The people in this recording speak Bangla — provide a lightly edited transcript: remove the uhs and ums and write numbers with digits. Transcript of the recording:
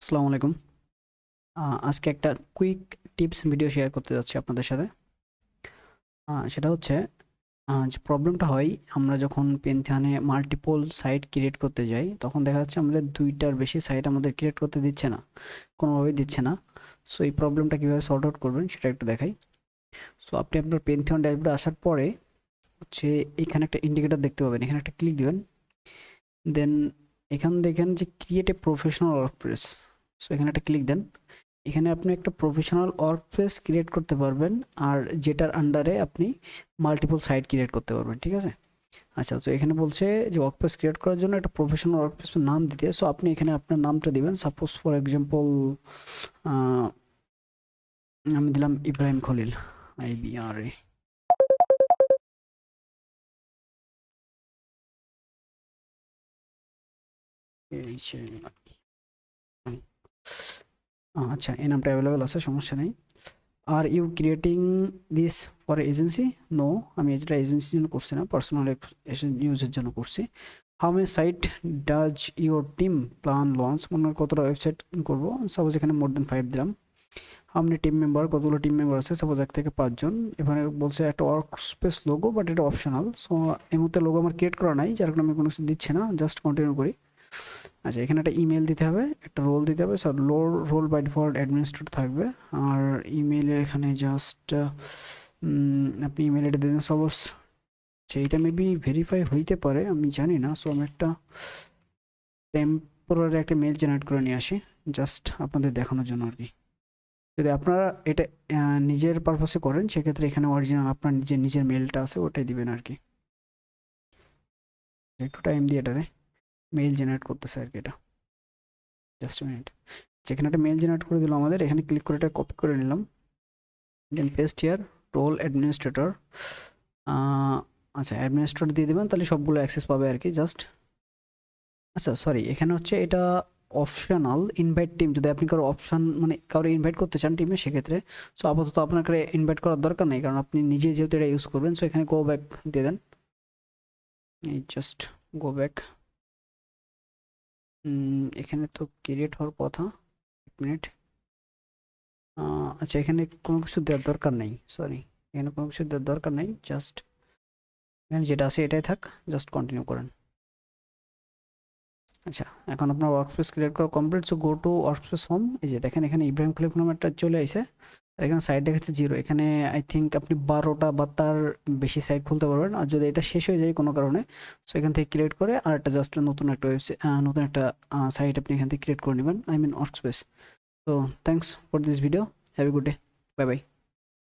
আসসালামু আলাইকুম। আজকে একটা কুইক টিপস ভিডিও শেয়ার করতে যাচ্ছি আপনাদের সাথে। সেটা হচ্ছে যে প্রবলেমটা হয় আমরা যখন পেন্থিয়নে মাল্টিপল সাইট ক্রিয়েট করতে যাই, তখন দেখা যাচ্ছে আমাদের ২টার বেশি সাইট আমাদের ক্রিয়েট করতে দিচ্ছে না, কোনোভাবেই দিচ্ছে না। সো এই প্রবলেমটা কীভাবে সর্ট আউট করবেন সেটা একটু দেখাই। সো আপনি আপনার পেন্থিয়ন ড্যাশবোর্ডে আসার পরে হচ্ছে এখানে একটা ইন্ডিকেটর দেখতে পাবেন, এখানে একটা ক্লিক দিবেন। দেন এখান দেখেন যে create a professional workplace. So এখানে একটা ক্লিক দেন। এখানে আপনি একটা প্রফেশনাল ওয়ার্কপ্লেস ক্রিয়েট করতে পারবেন, আর যেটার আন্ডারে আপনি মাল্টিপল সাইট ক্রিয়েট করতে পারবেন, ঠিক আছে? আচ্ছা, তো এখানে বলছে যে ওয়ার্কপ্লেস ক্রিয়েট করার জন্য একটা প্রফেশনাল ওয়ার্কপ্লেসের নাম দিতে। সো আপনি এখানে আপনার নামটা দিবেন। সাপোজ ফর এক্সাম্পল আমি দিলাম ইব্রাহিম খলিল, IBRA। আচ্ছা, এই নামটা অ্যাভেলেবেল আছে, সমস্যা নেই। Are you creating this for agency? No, আমি এটা এজেন্সির জন্য করছি না, পার্সোনাল ইউজের জন্য করছি। How many site does your team plan launch? মনে হয় কতটা ওয়েবসাইট করবো, সাপোজ এখানে মোর দেন 5 দিলাম। হাউ মেনি টিম মেম্বার, কতগুলো টিম মেম্বার আছে, সাপোজ 1 থেকে 5 জন। এখানে বলছে একটা ওয়ার্ক স্পেস লোগো, বাট এটা অপশনাল। সো এই মুহূর্তে লোগো আমার ক্রিয়েট করা নাই, যার কারণে আমি কোনো কিছু দিচ্ছি না, জাস্ট কন্টিনিউ করি। আচ্ছা, এখানে একটা ইমেল দিতে হবে, একটা রোল দিতে হবে। Sir role by default administrator থাকবে। আর ইমেইলে এখানে জাস্ট আপনি ইমেল এটা দিয়ে দেবেন সাপোজ। আচ্ছা, এটা মেবি ভেরিফাই হইতে পারে, আমি জানি না। সো আমি একটা টেম্পোরারি একটা মেল জেনারেট করে নিয়ে আসি, জাস্ট আপনাদের দেখানোর জন্য আর কি। যদি আপনারা এটা নিজের পারপাসে করেন, সেক্ষেত্রে এখানে অরিজিনাল আপনার নিজের মেলটা আছে ওটাই দিবেন আর কি। একটু টাইম দিয়ে এটারে মেল জেনারেট করতেছে আর কি এটা। Just minute. যেখানে একটা মেল জেনারেট করে দিল আমাদের, এখানে ক্লিক করে এটা কপি করে নিলাম। দেন পেস্ট হিয়ার রোল অ্যাডমিনিস্ট্রেটর। আচ্ছা, অ্যাডমিনিস্ট্রেটর দিয়ে দেবেন, তাহলে সবগুলো অ্যাক্সেস পাবে আর কি, জাস্ট। আচ্ছা সরি, এখানে হচ্ছে এটা অপশনাল ইনভাইট টিম, যদি আপনি কারো অপশন মানে কারো ইনভাইট করতে চান টিমে, সেক্ষেত্রে। সো আপাতত আপনাকে ইনভাইট করার দরকার নেই, কারণ আপনি নিজে যেহেতু এটা ইউজ করবেন। সো এখানে গো ব্যাক দিয়ে দেন, এই জাস্ট গো ব্যাক। এখানে তো ক্রিয়েট হওয়ার কথা। 1 মিনিট। আচ্ছা, এখানে কোনো কিছু দেওয়ার দরকার নেই, সরি, এখানে কোনো কিছু দেওয়ার দরকার নেই, জাস্ট এখানে যেটা আছে এটাই থাক, জাস্ট কন্টিনিউ করেন। আচ্ছা, এখন আপনার ওয়ার্কস্পেস ক্রিয়েট করা complete. So go to workspace home. এই যে দেখেন এখানে ইব্রাহিম খলিফ নামে একটা চলে আসে, আর এখানে সাইড দেখাচ্ছে 0। এখানে আই থিঙ্ক আপনি 12টা বা তার বেশি সাইট খুলতে পারবেন, আর যদি এটা শেষ হয়ে যায় কোনো কারণে, সো এখান থেকে ক্রিয়েট করে আর একটা জাস্ট নতুন একটা ওয়েবসাইট, নতুন একটা সাইট আপনি এখান থেকে ক্রিয়েট করে নেবেন, আই মিন ওয়ার্কস্পেস। তো thanks for this video, have a good day, bye bye.